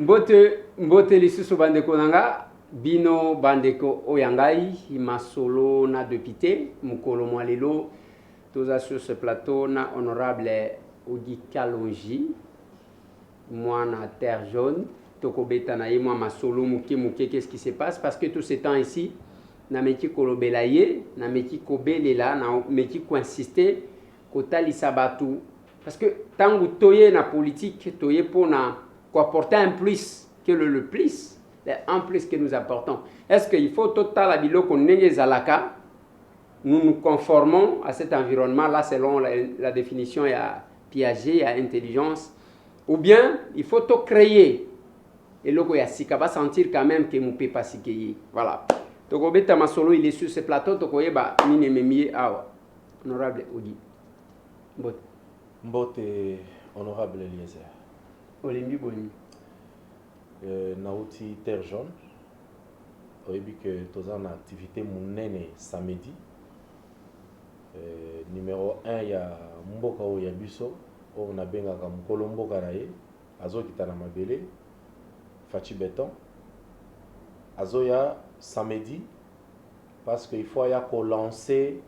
mbote lisusu bandeko nanga bino bandeko oyangai masolo na député mukolo mwalelo toza sur ce plateau na honorable Ogi Kalonji mwana terre jaune tokobeta na ye mwa masolo muke qu'est-ce qui se passe parce que tout ce temps ici na meki kolobela ye na meki kobelela na meki insister kotalisa batu parce que tangu toye na politique toye pona ko apporter un plus que le plus en plus que nous apportons. Est-ce qu'il faut total biloko ndenge zalaka nous nous conformons à cet environnement là selon la définition ya Piaget ya intelligence ou bien il faut tout créer et loko ya sika va sentir quand même que mu peut pas sikeye. Voilà. Tokobeta masolo il est sur ce plateau tokoyeba mine memie awa honorable Ogi. Mbote honorable Eliezer. Olimbi boni. Nauti terre jaune. Oyebi que toza na activité munene samedi. Numéro 1 ya mboka o ya biso o na benga ka mukolo mboka na ye azokita na mabele Fachi Béton. Azoya samedi parce qu'il faut ya ko lancer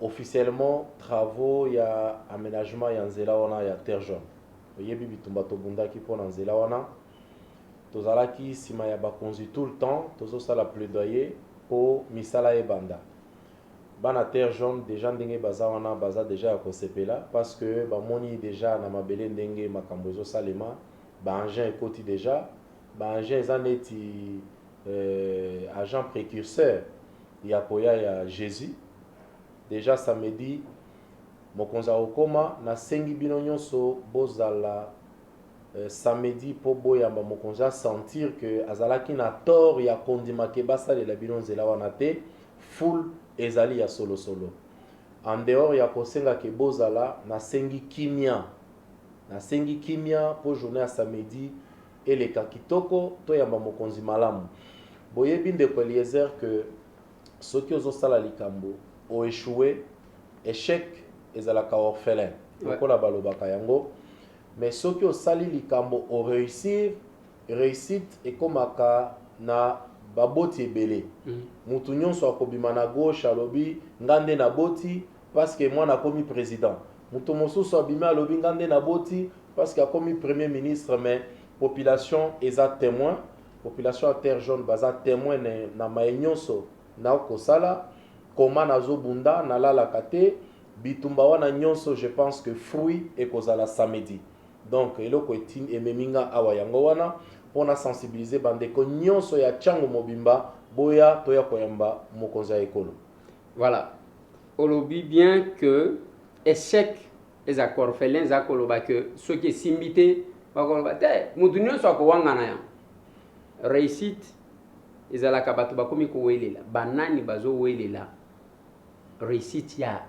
officiellement travaux ya aménagement ya nzela wana ya terre jaune. Oyebi bitumba to bundaki pona nzela wana tozalaki sima ya bakonzi tout le temps tozosala plaidoyer pour misala ebanda bana terre jaune déjà ndenge baza wana baza déjà ya kosepela parce que bamoni déjà na mabele ndenge makambo ezosalema baengin ekoti déjà baengin eza neti agent précurseur ya koya ya Jésus. Déjà samedi mokonza okoma na sengi bino nyonso bozala samedi po boyamba mokonza sentir que azalaki na tort ya kondima ke basalela bino nzela wana te full ezali ya solo solo en dehors ya kosenga ke bozala na sengi kimia po journée ya samedi eleka kitoko to yamba mokonzi malamu boyebi ndeko Eliezer que soki ozosala likambo o échoué échec ezalaka orphelin lokola balobaka yango mais soki osali likambo o réussir réussite ekomaka na baboti ebele mutu nyonso akobima na gauche alobi ngande na boti parce que mwana akomi président mutu mosusu abima alobi ngande na boti parce que akomi premier ministre mais population eza témoin population à terre jaune baza témoin na maye nyonso na kosala koma nazobunda nalalaka te bitumba wana nyonso je pense que fruit ekozala samedi donc eloko ememinga awa yango wana pona sensibiliser bandeko nyonso ya chango mobimba boya toya koyamba mokonza ekolo. Voilà. Olobi bien que échec les accords orphelins za koloba que ceux qui simbité bakoloba te mutu nyonso akowangana ya réussite ezalaka bato bakomi kowelela banani bazowelela réussite ya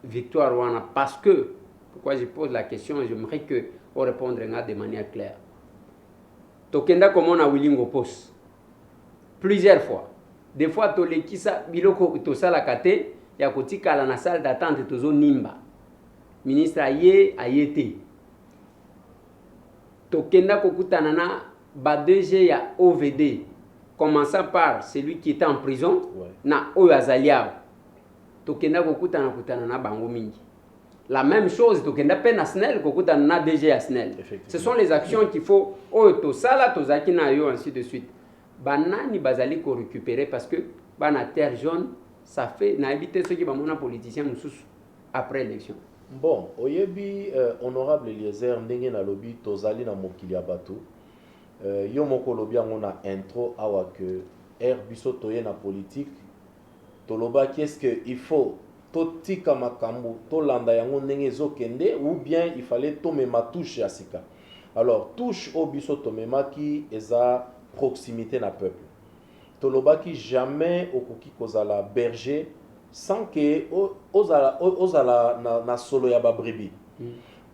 victoire wana parce que pourquoi je pose la question et j'aimerais que on répondre de manière claire. Tokenda komona Wilingo Post plusieurs fois. Des fois tolekisa biloko tosala kate ya kotikala na salle d'attente tozo nimba. Ministre ayete. Tokenda kokutana na ba DG ya OVD commençant par celui qui était en prison na oyo azaliao. Tokenda kokutana na bango mingi. La même chose, tokenda pe na SNEL kokutana na DG ya SNEL. Ce sont les actions qu'il faut oyo tosala tozaki na yo ainsi de suite. Banani bazali ko récupérer parce que bana terre jaune ça fait na éviter ceux qui ba mona politicien mususu après élection. Bon, oyebi honorable Eliezer ndenge na lobi tozali na mokili ya bato. Yo moko lobi yango na intro awa que biso toye na politique toloba qu'est-ce que il faut totika makambo tolanda yango ndenge ezokende ou bien il fallait tomema touche ya sika. Alors touche au biso tomemaki eza proximité na peuple. Tolobaki jamais okoki kozala berger sans que ozala na solo ya babribi.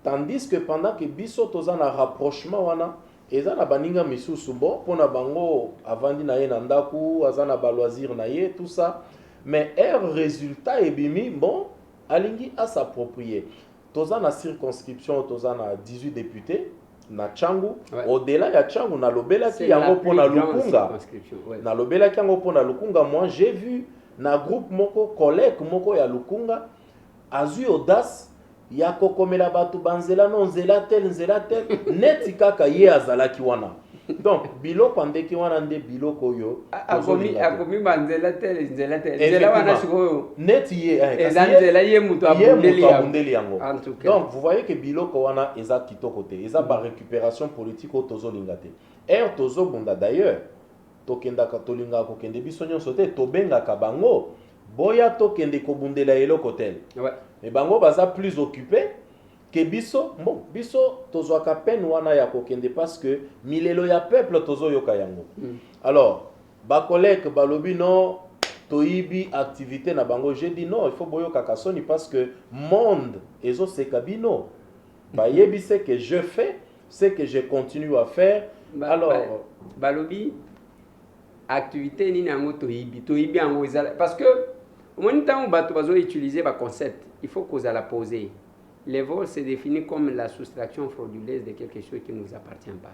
Tandis que pendant que biso toza na rapprochement wana eza na baninga misusu bon pona bango avandi na ye na ndaku azana ba loisir na ye tout ça mais résultat ebimi bon alingi à s'approprier. Toza na circonscription toza na 18 députés na Tchangu. Ouais. Au-delà ya Tchangu, na lobela ki yango po na Lukunga. Ouais. Na lobela ki yango po na Lukunga. Moi, j'ai vu na groupe moko, collègue moko ya Lukunga, azui audace, ya kokomela batu banzela non nzela tel, neti kaka ye azalaki wana. Donc, biloko andeki wana nde biloko yo. Akomi banzela tel, nzela wana sikoyo. Neti ye, nzela ye mutu abundeli yango. Donc, vous voyez que biloko wana eza kitoko te, eza ba récupération politique o tozo lingate. Tozo bunda d'ailleurs, tokendaka tolinga ko kende biso nyonso te, tobengaka bango, boya tokende ko bundela eloko tel. Ouais. Mais bango baza plus occupé que biso. Bon, biso tozwaka peine wana ya kokende parce que milelo ya peuple tozo yoka yango. Alors, ba collègue balobi non toyibi activité na bango, j'ai dit non, il faut boyoka kasoni parce que monde ezo sekabino. Ba yebi c'est que je fais, c'est que je continue à faire. Alors, balobi activité ni nango toyibi yango ezala parce que au moins temps bato bazo utiliser ba concept, il faut qu'on la poser. Les vols se définit comme la soustraction frauduleuse de quelque chose qui ne nous appartient pas.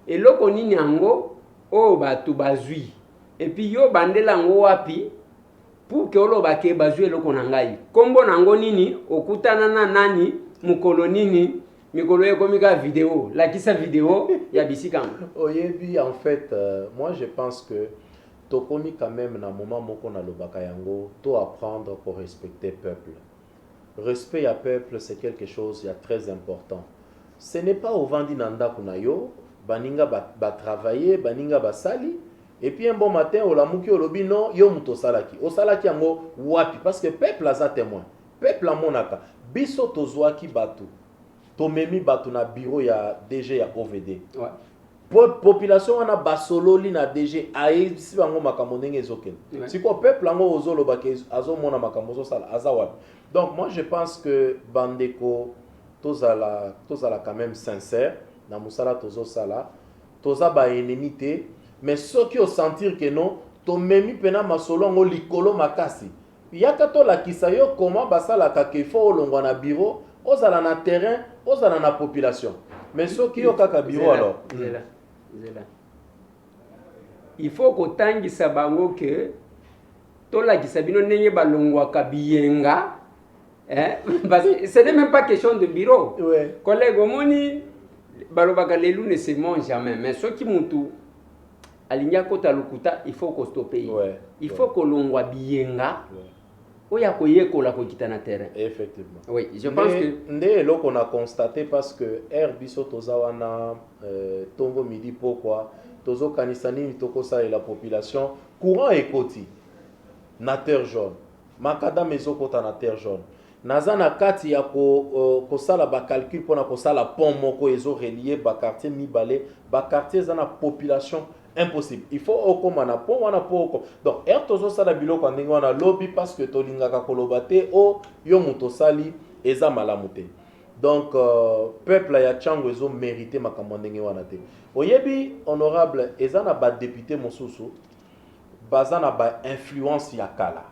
Et là, on y nango, oh batu bazui. Et puis yo bandela ngo wapi pour que olo bake bazui eloko nangai. Kombo nango nini okutana na nani mukolo nini mikolo ekomika vidéo. La kisa vidéo ya bisika. Oyebi en fait moi je pense que tokomi quand même na moment moko na lobaka yango to apprendre pour respecter peuple. Respect à peuple, c'est quelque chose de très important. Ce n'est pas au vandi nanda kunayo, baninga ba travailler, baninga ba sali, et puis un bon matin, au lamuki au lobi non, yo muto salaki. O salaki yango wapi, parce que peuple a témoin. Peuple a monaka. Biso tozwaki batu. Tomemi batu na bureau ya DG ya OVD. Ouais. Population wana basololi na DG aibisi bango makambo ndenge ezoken. Ouais. Siko peuple yango ozolo bake azomona makambo zo sala azawapi. Donc moi je pense que bandeko tozala quand même sincère na musala tozo sala toza ba ennemi te mais ceux qui ont sentir que non to memi pena masolo ngo likolo makasi yaka to la kisayo comment basala ka ke fo olongwa na bureau ozala na terrain ozala na population mais ceux qui ont kaka bureau alors il faut ko tangisa bango que to la kisabino ndenge balongwa ka biyenga. Parce que ce n'est même pas question de bureau. Ouais. Collègue, omoni, balobaka lelu ne se mange jamais. Mais ceux qui montent à l'Ignakota Lukuta, il faut qu'on stoppe. Ouais. Il faut qu'on l'ongoie bienga. Oui, il y a qu'on la kokita na terrain. Effectivement. Oui, je pense que. Ndé là qu'on a constaté parce que Biso Tozawana, Tongo Midi, pourquoi Tozo Kanisani, Tokosa et la population, courant et koti, na terre jaune. Makada Mezokota na terre jaune. Nazana kati ya ko sala ba calcul pona ko sala pont moko ezo relier ba quartier mibale ba quartier zana population impossible. Il faut okoma na pont wana poko. Donc tozo sala biloko ndenge wana lobby parce que tolingaka kolobate o yo muto sali eza malamu te. Donc peuple ya Tchangu ezo mérité makambo ndenge wana te. Oyebi honorable ezana ba député mosusu bazana ba influence ya kala.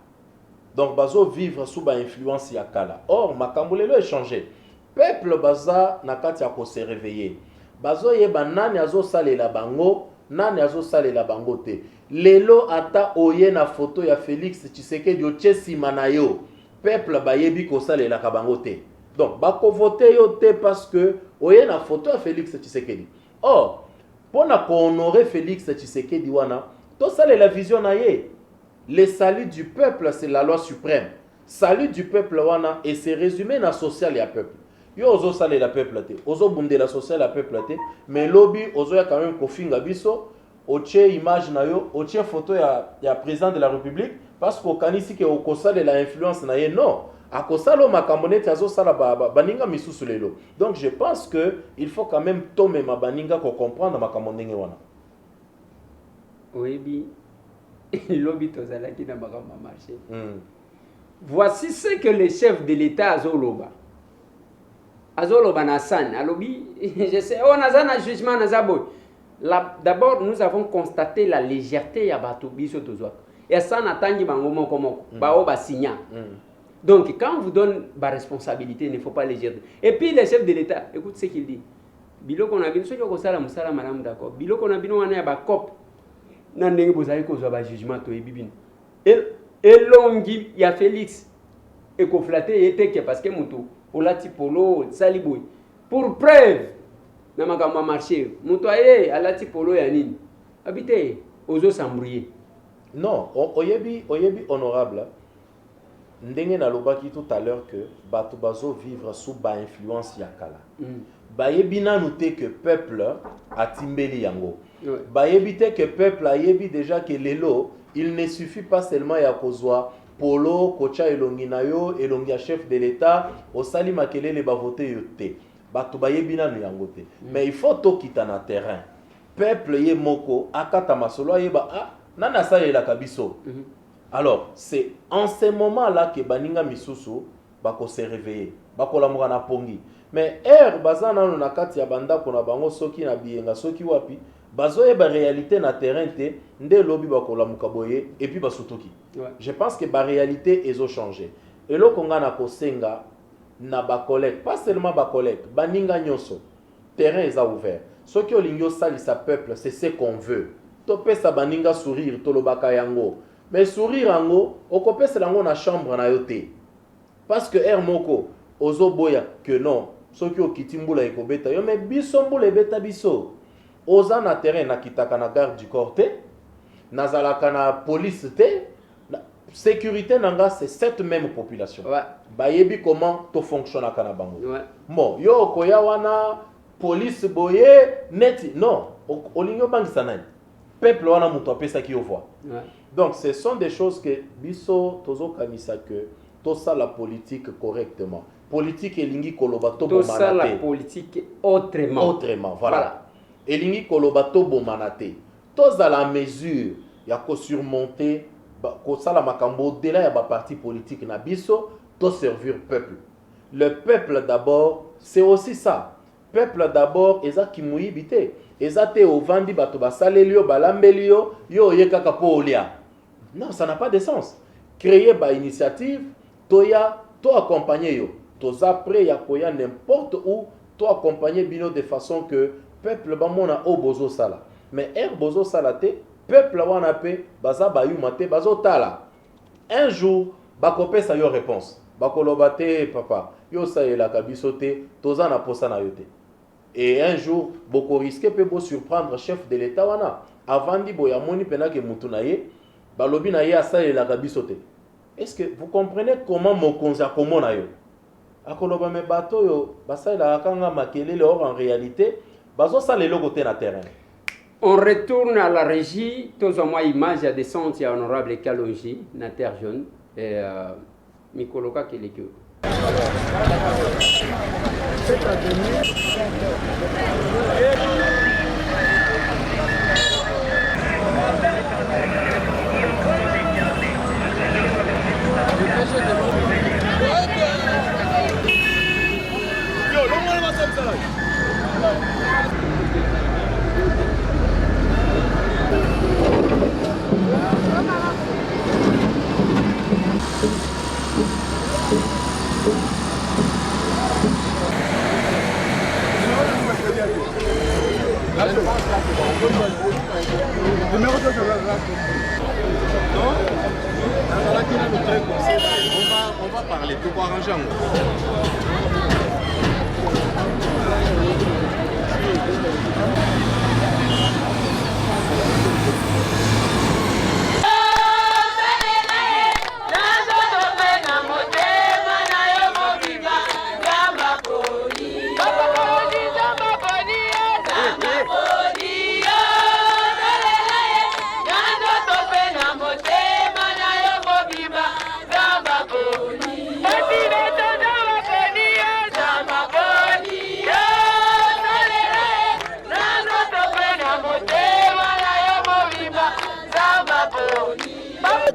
Donc, bazo vivre sous ba influence ya kala. Or, makambulelo est changé. Peuple baza nakati ya ko se réveiller. Bazo yeba nani azo salela bango, nani azo salela bango te. Lelo ata oye na photo ya Félix Tshisekedi otie sima na yo. Peuple ba yebi ko salela ka bango te. Donc, bako voter yo te parce que oye na photo ya Félix Tshisekedi. Or, pona ko honorer Félix Tshisekedi wana, to salela vision na ye. Le salut du peuple, c'est la loi suprême. Salut du peuple, wana, et c'est résumé dans le social et le peuple. Yo ozo salé la peuple, ozo bunde la social et le peuple, mais lobby, ozo ya quand même kofinga biso, oche image na yo, oche photo ya président de la République, parce qu'au kanisi ke okosa de la influence na ye, non. Akosalo makambonet azo sala baninga misusu lelo. Donc je pense que il faut quand même tomber ma baninga ko comprendre makambondenge wana. Oui, bi. Voici ce que le chef de l'État Azoloba. Azoloba Nassan, Alobi, je sais, on a un jugement Nazabo. D'abord, nous avons constaté la légèreté Yabatubi sur Tozoak. Et ça n'a pas de signa. Donc, quand on vous donne la responsabilité, il ne faut pas légèreté. Et puis, le chef de l'État, écoute ce qu'il dit. biloko na bino soki okosala mosala malamu d'accord biloko na bino wana ya bacope na ndenge bozali kozwa bajugement toyebi bino elongi ya Félix ekoflate ye teke parce que moto olati polo sali boye pour preuve na makambo ya marché moto aye alati polo ya nini abite ozosambrouiller non oyebi honorable ndenge nalobaki tout à l'heure que bato bazo vivre sous ba influence ya kala bayebi nanu te que peuple atimbeli yango bayebi te que peuple ayebi déjà que lelo il ne suffit pas seulement ya kozwa polo kocha elongi na yo elongi ya chef de l'état osali makelele ba voter yo te bato bayebi nanu yango te mais il faut tokita na terrain peuple ye moko akata masolo ayeba ah nana sayelaka biso. Alors, c'est en ce moment-là que baninga misusu bako se réveiller, bako lamuka na pongi. Mais bazana no nakati ya banda kona bango soki na bienga soki wapi, bazoye ba réalité na terrain te, nde lobi bako lamuka boye et puis basutoki. Je pense que ba réalité ezo changer. Et lo konga na kosenga na ba collègue, pas seulement ba collègue, baninga nyonso. Terrain est ouvert. Soki olingyo sali sa peuple, c'est ce qu'on veut. Topé sa baninga sourire tolobaka yango. Mais sourire ango, okopesa lango na chambre na yote. Parce que moko ozo boya que non, soki okitimbula ekobeta yo mais biso mbula ebeta biso. Oza na terrain na kitaka na garde du corps te, nazalaka na police te, sécurité nanga c'est cette même population. Bayebi comment to fonctionne na bango. Bon, yo okoya wana police boye neti non, olingo bangisa nani. Peuple wana muto apesa ki yo voix. Donc ce sont des choses que biso tozo kamisa que to ça la politique correctement. Politique elingi koloba to bomana te. To ça la politique autrement. Voilà. Elingi koloba to bomana te. To za la mesure ya ko surmonter ko sala makambo au-delà ya ba parti politique na biso to servir peuple. Le peuple d'abord, c'est aussi ça. Peuple d'abord eza kimuyibite. Ezate ovandi bato basalelio balambelio yo yekaka po olia. Non, ça n'a pas de sens. Créer ba initiative, toya, to accompagner yo. Toza prêt ya koya n'importe où, to accompagner bino de façon que peuple ba mona o bozo sala. Mais bozo sala te, peuple wana pe baza ba yuma te bazo tala. Un jour bakope sa yo réponse. Bakoloba te papa, yo sa yela kabiso te, toza na posa na yo te. Et un jour, beaucoup risqué peut surprendre chef de l'État wana. Avant di boya moni pena ke mutunaye, balobi na ye asa et la gabisote. Est-ce que vous comprenez comment mon konza comment na yo? Akoloba me bato yo, basa la kanga makelele or en réalité, bazo sa le logo te na terrain. On retourne à la régie, tous en moi image à descente ya honorable Kalonji na terre jaune et Mikoloka Kelekyo. On va parler, tout pour arranger.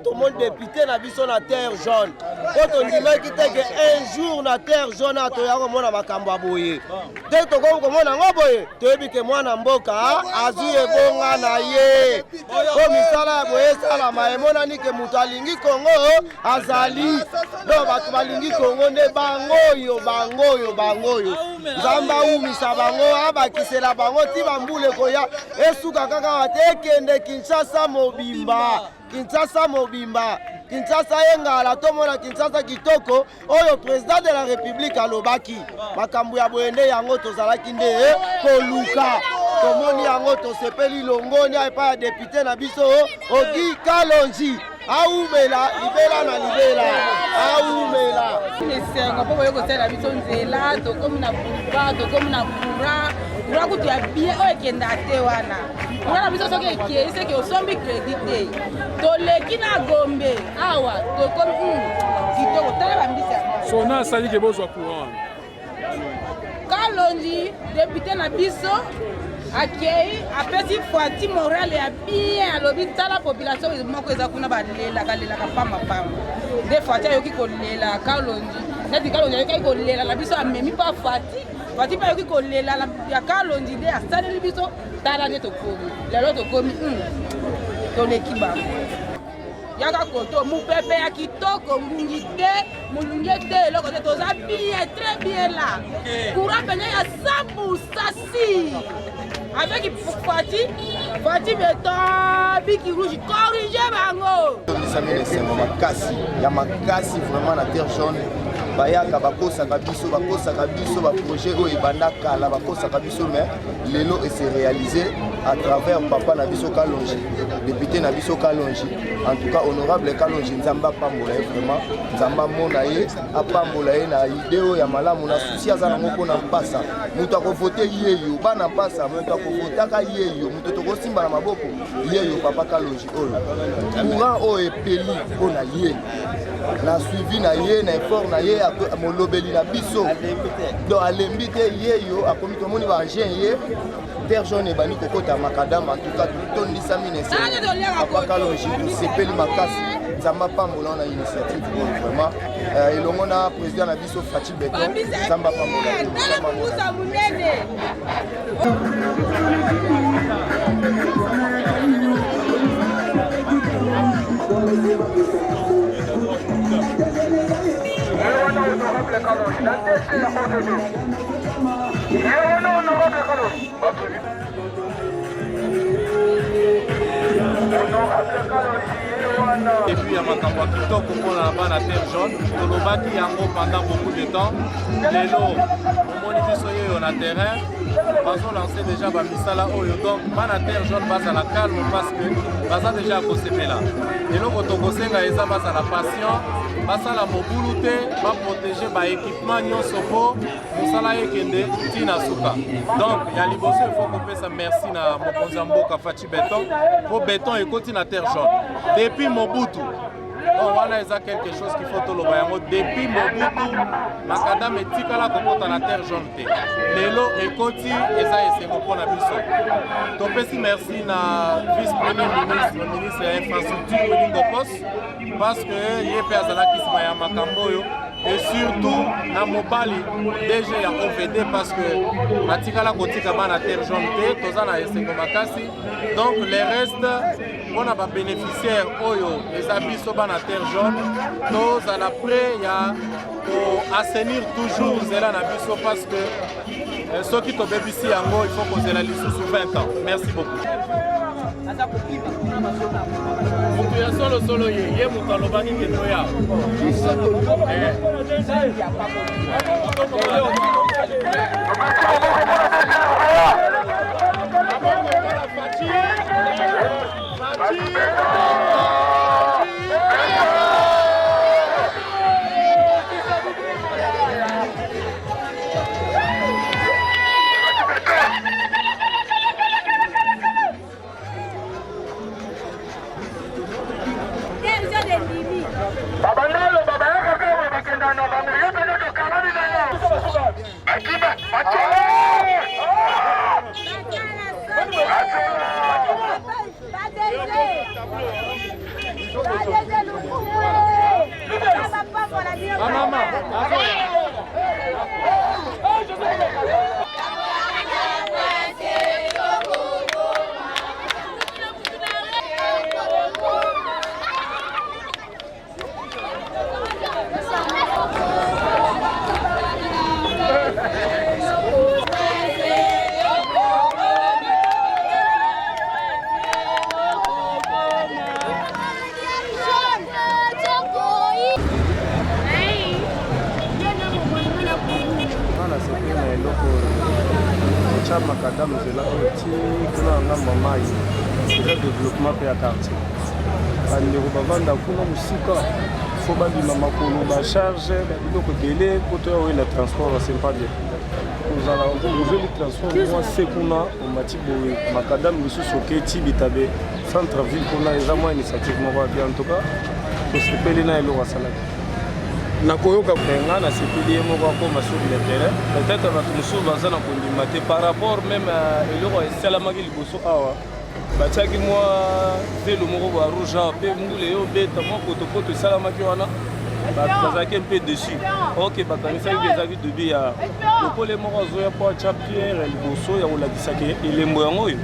Tout le monde député na biso na terre jaune. Quand on dit que un jour na terre jaune a toya ko mona makambo aboye. Dès to ko mona ngoboye, to yebi ke mwana mboka azui ebonga na ye. Ko misala boye sala ma emona ni ke mutu alingi Kongo azali. Do batu balingi Kongo ne bangoyo. Zamba umisa bango abakisela bango ti bambule koya esuka kaka batekende Kinshasa mobimba. Kinshasa engala tomona Kinshasa kitoko oyo président de la République alobaki makambo ya boyende yango tozalaki nde koluka tomoni yango tosepeli longoni epa ya député na biso Ogi Kalonji aumela libela aumela nesengo po boyo kosala biso nzela tokomi na boulevard tokomi na courant kutu ya bien oyo ekenda te wana wana biso soki ekei seki osombi crédit te toleki na Gombe awa tokomi kitoko tala bambisa sona asali ke bozwa courant Kalonji député na biso akei apesi fwati morale ya bien alobi tala population moko eza kuna balelaka pamba nde fwati ayoki kolela Kalonji neti Kalonji ayoki kolela na biso amemi mpa fwati mpe ayoki kolela ya Kalonji nde asaleli biso tala nde tokomi lelo tokomi toleki bango yaka koto mupepe ya kitoko ngungi te mulungi te eloko te toza bien très bien là courant pene ya 100% si avec Fati Beton Biki Rouge corrigé bango ya makasi vraiment na terre jaune bayaka bakosaka biso baprojet oyo ebanda kala bakosaka biso mais lelo et se réaliser à travers papa na biso Kalonji député na biso Kalonji en tout cas honorable Kalonji nzamba pambola vraiment nzamba mona ye apambola ye na idée ya malamu na souci aza nango mpona mpasa mutu akovote yeyo bana mpasa mutu akovotaka yeyo mutu tokosimba na maboko yeyo papa Kalonji oyo courant oyo epeli mpona ye na suivi na ye na effort na ye molobeli na biso donc alembi te yeyo akomi tomoni baengin ye terre jaune ebani kokota makadama en tout cas tondisami na ese papa Kalonji tosepeli makasi nzamba pambola na initiative oyo vraiment elongo na président na biso Fati Beton nzamba pambola Et puis, il y a makambo ya kitoko mpona bana terre jaune tolobaki yango pendant beaucoup de temps lelo omoni biso yeyo na terrain bazolance déjà bamisala oyo donc bana terre jaune bazala calme parce que baza déjà kosepela eloko tokosenga eza bazala patient basala mobulu te baprotege baéquipement nyonso mpo mosala ekende ntina suka donc ya liboso il faut kopesa merci na mokonzi ya mboka Fati Beton mpo beton ekoti na terre jaune depuis Mobutu. Donc voilà, il y a quelque chose qu'il faut toloba yango depuis Mobutu makadam etikala kokota na terre jaune te lelo ekoti eza esengo mpona biso topesi merci na vice premier ministre ya infrastructure Welingo Pos parce que ye mpe azalaki nsima ya makambo oyo et surtout na mobali DG ya OVD parce que atikala kotika bana terre jaune te toza na esengo makasi donc les restes mpona babénéficiaire oyo eza biso bana terre jaune tozala prêt ya koassainir toujours nzela na biso parce que soki tobebisi yango il faut kozela lisusu 20 ans. Merci beaucoup. Mutu ya solo ye mutu alobaki ke toya Baba otia makadamu nzela oyo ti kuna na mama ye eza développement mpe ya quartier bandeko bavanda kuna mosika fo babima makolo bacharge babiloko ebele po to oyela transport c'est pas bien kozala ozeli transport mwa se kuna omati boye makadamu lisusu oketi bitabe centre ville kuna eza mwa initiative moko ya bien en tout cas tosepeli na eloko asalaki nakoyoka nga nasepeli ye moko akoma sur le terrain peut-être bato mosusu baza na kondima te par rapport même eloko esalamaki liboso awa batiaki mwa velo moko bwa rouge awa mpe mbula eyobeta mwa potopoto esalamaki wana bazalaki mpe dessus ok bakanisaki ezalaki debi ya lokole moko azoya mpo atya pierre liboso ya kolakisaki elembo yango oyo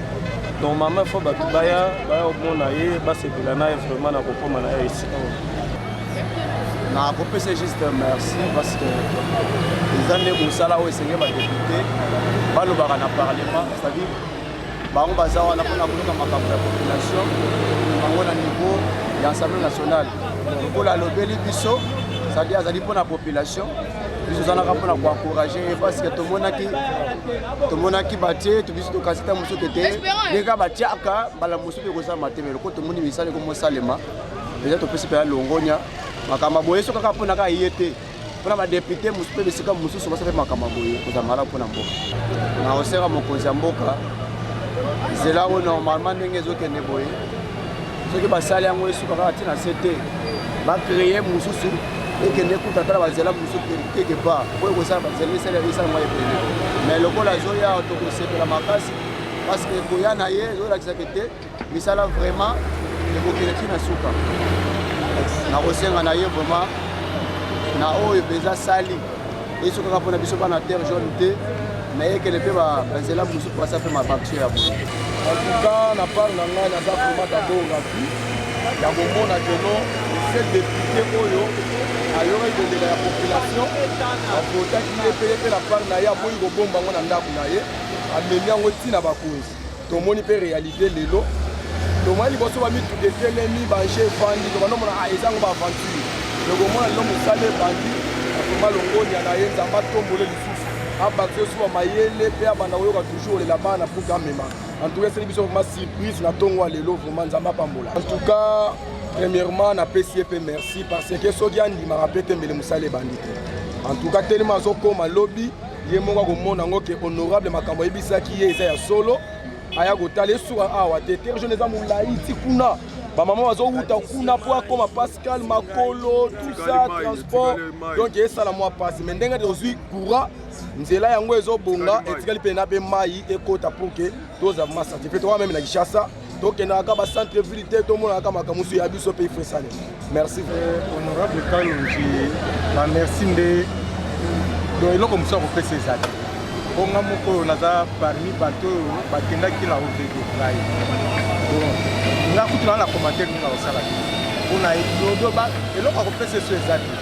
donc mama fo bato baya komona ye basepela na ye vraiment na kokoma na ye esika na kopesa juste merci parce que eza nde mosala oyo esenge badepute balobaka na parlement c'est-à-dire bango baza wana mpona koluka makambo ya population bango na niveau ya assemblée nationale lokola alobeli biso c'est-à-dire azali mpona population biso ozalaka mpona koencourage ye parce que tomonaki batie tobiso tokasi ta mosusu tete ndenge batiaka mbala mosusu mpe kosalama te me loko tomoni misala ekomosalema deja topesi mpe ya longonia makambo boye so kaka mpona kaka ye te mpona badepute mosusu mpe bisika mosusu basa mpe makambo boye kozala malamu mpona mboka na osenga mokonzi ya mboka nzela oyo normalement ndenge ezokende boye soki basali yango esuka kaka ntina se te bacreye mosusu ekende kuta tala bazela mosusu quelque part oyo kosala bazela esalamwa ebele mais lokola azoya tokosepela makasi parce que koya na ye ezolakisaka te misala vraiment ekokende ntina suka nakosenga na ye vraiment na oyo mpenza sali esukaka mpona biso bana terre jaune te mais ekele mpe banzela mosusu basa mpe mabaktio ya boye en tout cas na part na ngai naza vraiment d'abord ravi ya komona keno se député oyo ayoka ekondela ya population apotaki ye mpe na part na ye amoyi kobomba yango na ndako na ye amemi yango ntina bakonzi tomoni mpe réalité lelo tomoni liboso bamituka etelemi bange evandi tobanomona ezango baaventure lokomona lelo mosala ebandi akoma longonia na ye nzambe atombole lisusu abakse osuba mayele mpe abanda koyoka toujours olela bana mpuka amema en tout cas esali biso vraiment surprise na ntongo ya lelo vraiment nzambe apambola en tout cas premièrement napesi ye mpe merci parce que soki andimaka mpe tembele mosala ebandi te en tout cas telema azokoma lobi ye moko akomona yango ke honorable makambo ayebisaki ye eza ya solo aya kotala esuka awa te terre jaune eza molai ti kuna bamama bazowuta kuna mpo akoma pascal makolo tout ça transport donc esala mwa pasi mais ndenge tozwi courant nzela yango ezobonga etikali mpe na mpe mai ekota pour ke tozala ma certifié toka meme na kishasa tokendaka bacentre ville te tomonaka makambo mosusu ya biso mpe ifo esale merci honorable kalonji bamerci nde donc eloko mosusu akopesa eza te bonga moko oyo naza parmi bato oyo bakendaki na ovego ngai nga kutu na commentaire ninga kosala te mpona eloko akopesa eso eza te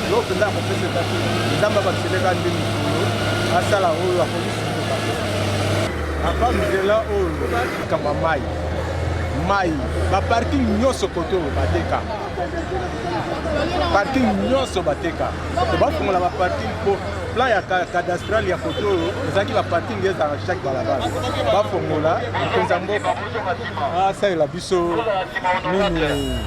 eloko mpenza akopesa eza te nzambe abakiseleka nde mikolo asala oyo akoki sukoka te apa nzela oyo kamba mai baparking nyonso kote oyo bateka parking nyonso bateka bafungola baparking po plan ya cadastral ya kote oyo ezalaki baparking ezala chaque balabala bafongola mpenza mboka asalela biso nini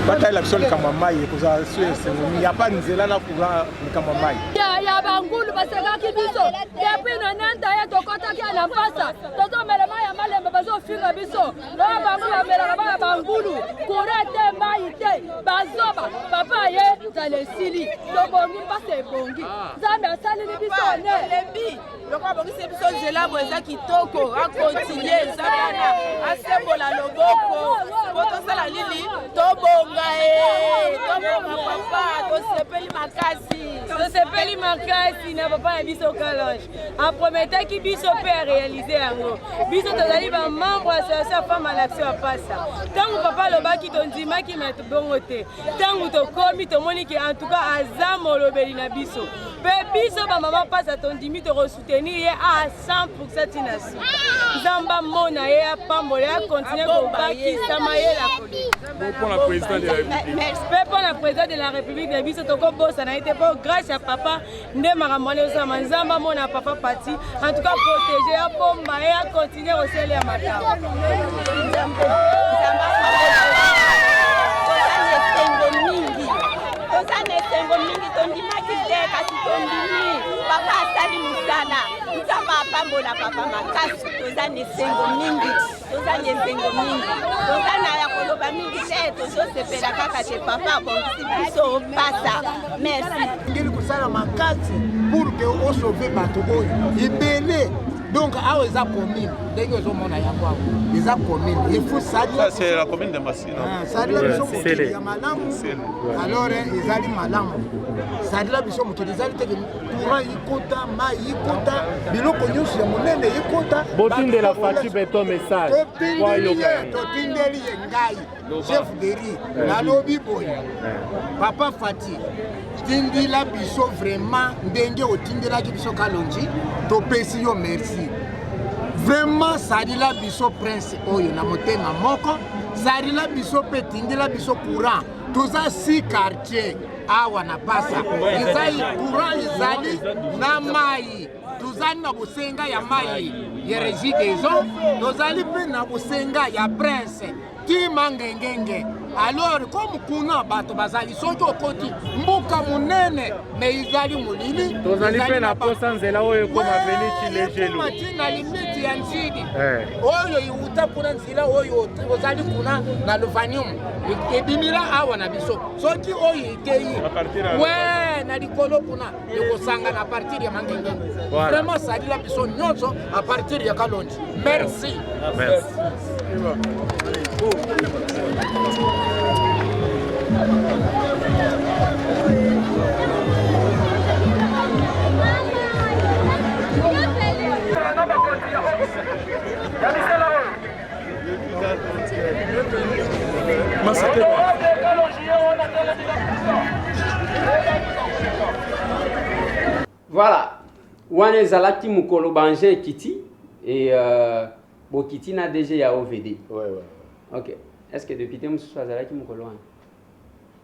batalela biso likambo ya mai ekozala so esengo mingi apa nzela na courant likambo ya mai ya bangulu basekaki biso depuis nonenta ye tokotaki na mpasa tozomela mai ya malembe bazofinga biso loyo bangulu bamelaka baya bangulu courant te mai te bazoba papa ye nzala esili tobongi mpasa ebongi nzambe asaleli biso ne loko abongisi biso nzela bo eza kitoko akontinue eza wana asembola loboko po tosala nini tobonga papa tosepeli makasi na papa ya biso Kalonji aprometaki biso mpe arealize yango biso tozali bamembre ya association femme en action apasa ntango papa alobaki tondimaki me bongo te ntango tokomi tomoni ke en tout cas aza molobeli na biso biso bamama mpasa tondimi tokosoutenir ye à 100% tina si nzamba mona ye apambola ye akontinue kobakisama ye la koli pour la présidente de la République. Mpe mpo na président de la République na biso tokobosana ye te mpo grâce ya papa nde makambo wana ezosama nzamba mona papa pati en tout cas protégé ya bomba ye akontinue koselela matao Sengo mingi tondimaki te kasi tondimi papa asali musala nzamba apambola papa makasi toza ne sengo mingi toza na ya koloba mingi te tozosepela kaka te papa abongisi biso pasa merci ngeli kosala makasi pour que osauve bato oyo ebele donc awa eza commune ndenge ozomona yango awa eza commune il faut saluer c'est la commune de Massina saluer biso mokili ya malamu alors ezali malamu saluer biso mokili ezali teke courant yikota mai yikota biloko nyonso ya monene yikota botindela Fati beto message totindeli ye ngai chef de riz nalobi boye papa Fati tindila biso vraiment ndenge otindelaki biso Kalonji topesi yo merci vraiment salila biso prince oyo na motema moko salila biso pe tindela biso courant toza si quartier awa na pasa ezali courant ezali na mai tozali na bosenga ya mai ya regideso tozali pe na bosenga ya prince tima ngengenge alors comme kuna bato bazali soki okoti mbuka munene me izali molili tozali pe na posa nzela oyo ekoma veni chilejelu na limiti ya nzidi oyo iuta kuna nzela oyo ozali kuna na luvanium ebimira awa na biso soki oyo iteyi we na likolo kuna ekosanga na partir ya mangengenge vraiment salila biso nyonso a partir ya Kalonji merci. Voilà, wana ezalaki mokolo banje Kiti et Kiti na déjà ya OVD. Ouais. Ok. Est-ce que depuis te mususu azalaki mokolo wana?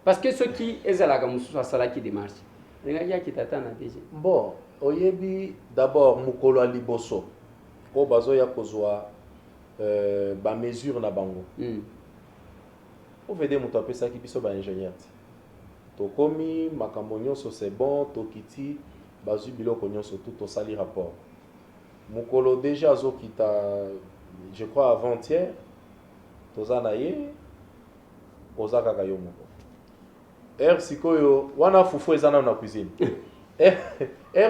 Parce que ceux qui ezalaka mususu asalaki démarche. Ngaki akitata na déjà. Bon, oyebi d'abord mokolo a liboso. Ko bazo ya kozwa ba mesure na bango. OVD muto apesaki biso ba ingénieur. Tokomi makambo nyonso c'est bon, tokiti bazwi biloko nyonso tout osali rapport. Mokolo déjà azokita je crois avant-hier toza na ye oza kaka yo moko sikoyo wana fufu eza na cuisine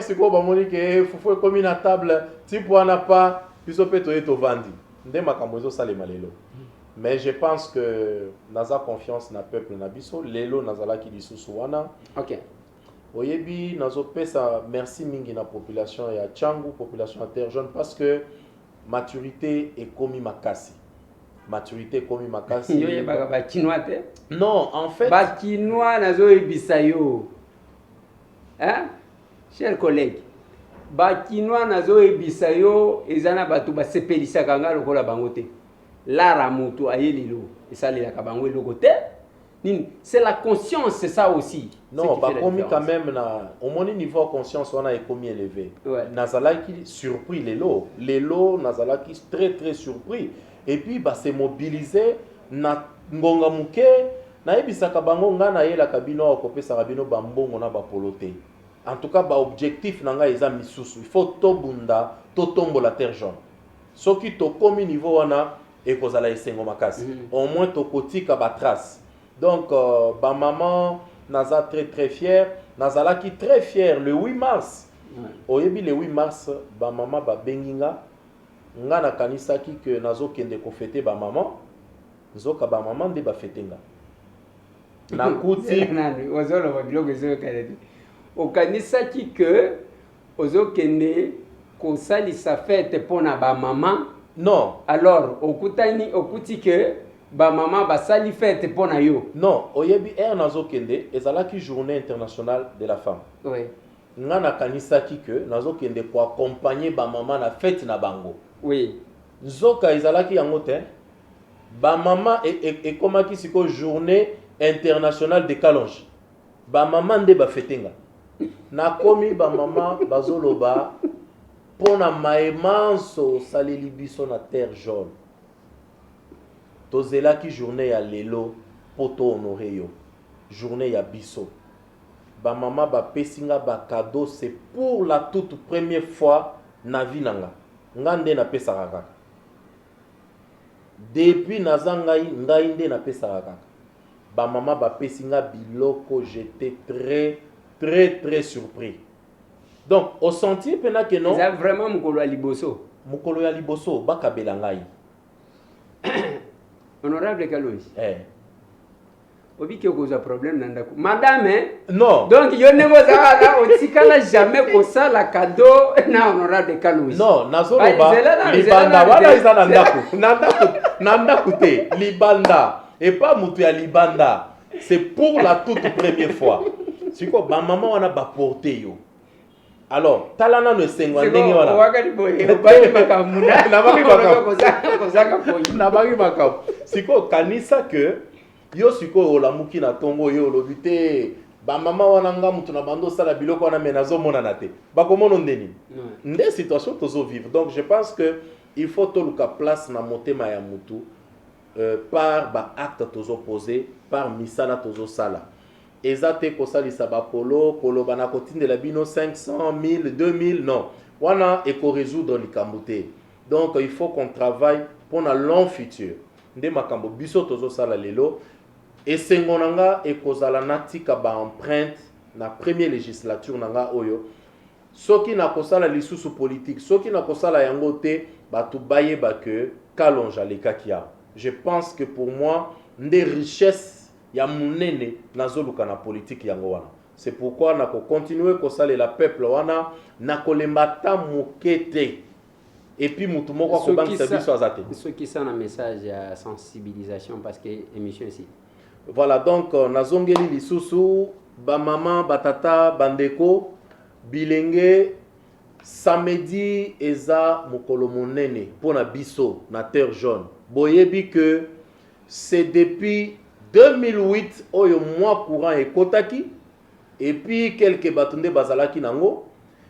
sikoyo bamoni ke fufu ekomi na table type wana pa biso pe toye tovandi nde makambo ezosalema lelo mais je pense que naza confiance na peuple na biso lelo nazalaki lisusu wana ok oyebi nazopesa merci mingi na population ya Tchangu population ya Terre Jaune parce que maturité ekomi makasi yo yebaka bakinois te non en fait bakinois nazoyebisa yo hein cher collègue bakinois nazoyebisa yo eza na bato basepelisaka nga lokola bango te lara moto aye lelo esalelaka bango eloko te nini c'est la conscience c'est ça aussi non bakomi quand même na au moins niveau conscience wana ekomi élevé nazalaki surpris lelo nazalaki très surpris et puis ba se mobiliser na ngonga muke na yebisaka bango nga na yela kabino akopesa kabino bambongo na bapolote en tout cas ba objectif nanga eza misusu il faut tobunda totombola Terre Jaune soki tokomi niveau wana ekozala esengo makasi au moins tokotika ba trace donc ba maman naza très fier nazalaki très fier le 8 mars oyebi le 8 mars ba maman ba benginga nga na kanisaki que nazokende ko fêter ba maman nzoka ba maman nde ba fetenga na kuti ozolo ba biloko ezo kalete okanisaki que ozokende ko salisa fête pona ba maman non alors okuti que ba maman ba sali fête pona yo non oyebi nazokende ezalaki journée internationale de la femme oui nga nakanisaki que nazokende koaccompagner bamama na fête na bango. Oui. Nzoka ezalaki yango te. Bamama ekomaki siko journée internationale de Kalonji. Bamama nde bafetenga. Nakomi bamama bazoloba pona maemanso saleli biso na terre jaune. Tozelaki journée ya lelo poto honoré yo. Journée ya biso. Ba mama ba pesinga ba cadeau, c'est pour la toute première fois na vie nanga. Ngande na pesa kaka. Depuis nazangai ngai nde na pesa kaka. Ba mama ba pesinga biloko, j'étais très surpris. Donc au sentier pena que non. C'est vraiment mukolo ya liboso. Mukolo ya liboso bakabela ngai. Honorable Kalonji. Obi qui a problème nandako. Madame, non. Donc yo ne vous a otikala jamais pour ça la cadeau na honorable Kalonji. Non, nazoloba libanda wala izana ndako. Nandako te libanda et pas mutu ya libanda. C'est pour la toute première fois. Siko ba maman wana ba porter yo. Alors, talana no sengwa ndenge wana. Wakati boye, bali makamuna. Na baki makam. Siko kanisa que yo siko olamuki na tongo yo lobite ba mama wana nga mutu na bando sala biloko wana menazo mona na te. Ba komono ndeni. Nde situation tozo vivre. Donc je pense que il faut toluka place na motema ya mutu par ba acte tozo posé, par misala tozo sala. Ezate kosalisa bakolo kolo bana kotinde la bino 500 1000 2000 non wana eko résoudre likambo te. Donc il faut qu'on travaille pour un long futur. Nde makambo biso tozo sala lelo esengo nanga ekozala natika ba empreinte na première législature nanga oyo soki na kosala lisusu politique soki na kosala yango te batu baye ba que Kalonji lekaki ya. Je pense que pour moi nde richesse ya munene nazoluka na politique yango wana. C'est pourquoi na ko continuer ko sala la peuple wana na kolembata mokete. Et puis mutu moko ko bangisa biso azate. Ce qui sont un message à sensibilisation parce que émission ici. Voilà donc nazongeli lisusu ba maman batata bandeko bilenge samedi eza mokolo monene pona biso na terre jaune. Boyebi que c'est depuis 2008 oyo mois courant ekotaki et puis quelques batunde bazalaki nango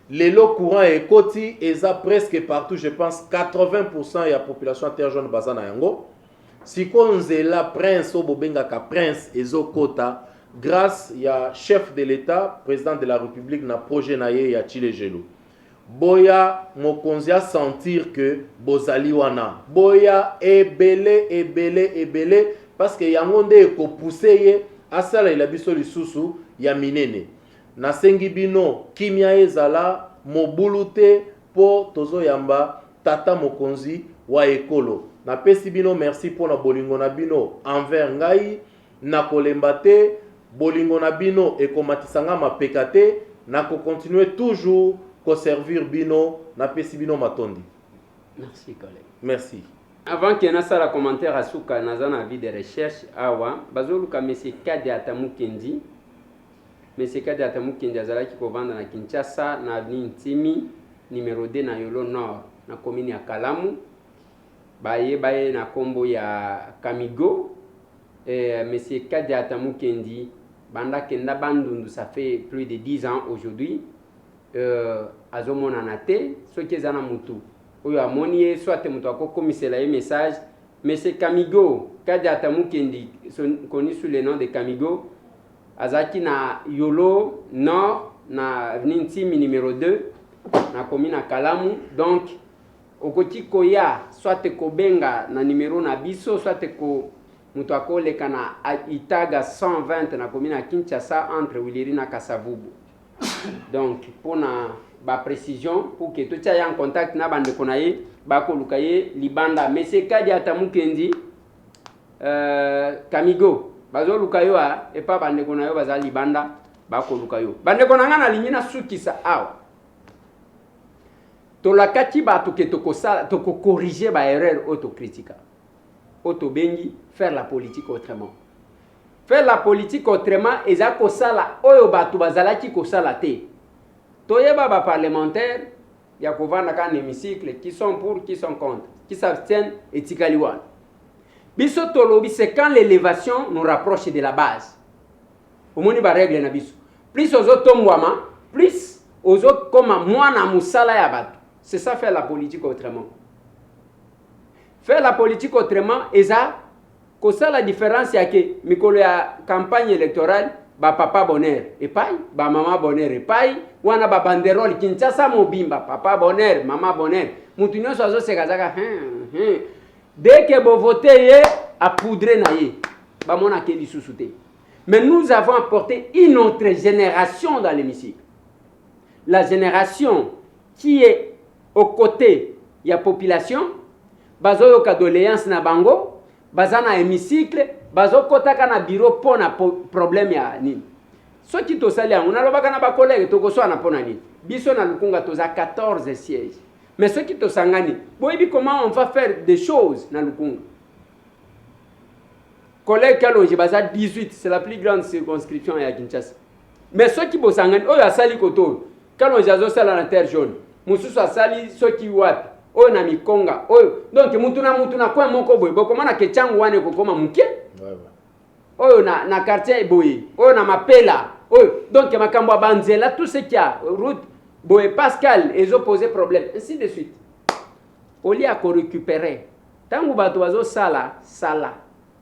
lelo courant ekoti eza presque partout. Je pense 80% ya population terre jaune bazana yango siko nzela prince obobengaka prince ezokota grâce ya chef de l'état président de la république na projet na ye ya Chilejelo. Boya mokonzi a sentir que bozali wana boya ebele parce que yango nde eko pousser ye asala ila biso lisusu ya minene. Nasengi bino kimia ezala mobulute po tozo yamba tata mokonzi wa ekolo. Na pesi bino merci pour na bolingo na bino envers ngai na kolemba te bolingo na bino ekomatisanga mapeka te na ko continuer toujours ko servir bino na pesi bino matondi. Merci collègue. Merci. Avant que na sala commentaire asuka nazana avis de recherche awa bazoluka monsieur Kadi Atamukendi. Monsieur Kadi Atamukendi azalaki kovanda na Kinshasa na avenue Ntimi numéro 2 na Yolo Nord na commune ya Kalamu. Baye na kombo ya Kamigo. Monsieur Kadi Atamukendi banda kenda bandundu ça fait plus de 10 ans aujourd'hui. Azomona nate soki ezana mutu oyo amoni soit mutu akokomisela ye message monsieur Kamigo Kadi Atamukendi connu sous le nom de Kamigo azaki na Yolo Nord na avenue Ntimi numéro 2 na commune ya Kalamu. Donc okoti koya soit kobenga na numéro na biso soit ko mutu akoleka na Itaga 120 na commune ya Kinshasa entre Wiliri na Kasavubu. Donc pour na ba précision pour que tout ça y en contact na bande konaye ba ko lukaye libanda monsieur Kadi Atamukendi Kamigo bazo lukayo et pas bande konayo baza libanda ba ko lukayo bande konanga na ligne na sukisa awa to la kati ba to ke to ko sala to ko corriger ba erreur autocritique auto bengi faire la politique autrement. Faire la politique autrement eza ko sala oyo batu bazalaki ko sala te. toyeba ba parlementaire ya kovanda kan hémicycle qui sont pour, qui sont contre, qui s'abstiennent et tikaliwan. Biso tolobi, c'est quand l'élévation nous rapproche de la base. Au moins ba règle na biso. Plus aux autres tombwama, plus aux autres comme moi na musala ya bato. C'est ça faire la politique autrement. Faire la politique autrement, et ça, c'est la différence, c'est que mikolo ya campagne électorale, ba papa bonheur et paille, ba maman bonheur et paille, wana ba banderole Kinshasa mobimba, papa bonheur, maman bonheur. Mutu nyonso azo sekazaka dès que vous votez à poudrer na ye, ba mona ke lisusu te. Mais nous avons apporté une autre génération dans l'hémicycle. La génération qui est aux côtés de la population, bazo yo kadoléance na bango, bazana hémicycle, bazo kotaka na bureau pour na problème ya nini. Ce qui to sali on a lobaka na ba collègue to koso na pona nini. Biso na lukunga toza 14 sièges. Mais ce qui to sangani, boyebi comment on va faire des choses na lukunga. Collègue Kalonji baza 18, c'est la plus grande circonscription ya Kinshasa. Mais ce qui bo sangani oyo asali koto, Kalonji azo sala na terre jaune. Mususu asali ce qui wapi. Oyo na mikonga oyo donc mutu na kwa moko boye bokoma na kechangu wane kokoma muke oyo na quartier boye oyo na mapela oyo donc makambo banzela tout ce qui a route boye Pascal ezo poser problème ainsi de suite au lieu à récupérer tangu bato bazo sala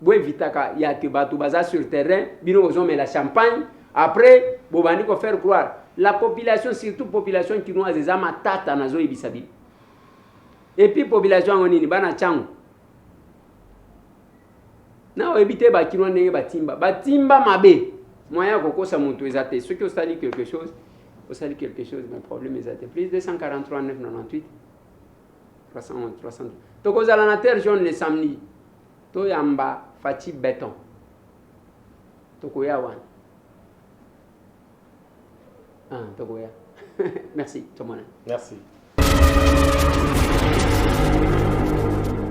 boye vitaka ya que bato baza sur terrain bino ozo mais la champagne après bobandi ko faire croire la population surtout population kinoise ezama tata nazo ibisabi. Et puis population onini bana changu na ebite ba kinwa ndenge batimba mabe moyen kokosa muntu ezate ceux qui osali quelque chose mais problème ezate plus 243 998 300 tokozala na terre jaune le samedi to yamba fati béton tokoya wan tokoya merci tout le monde merci.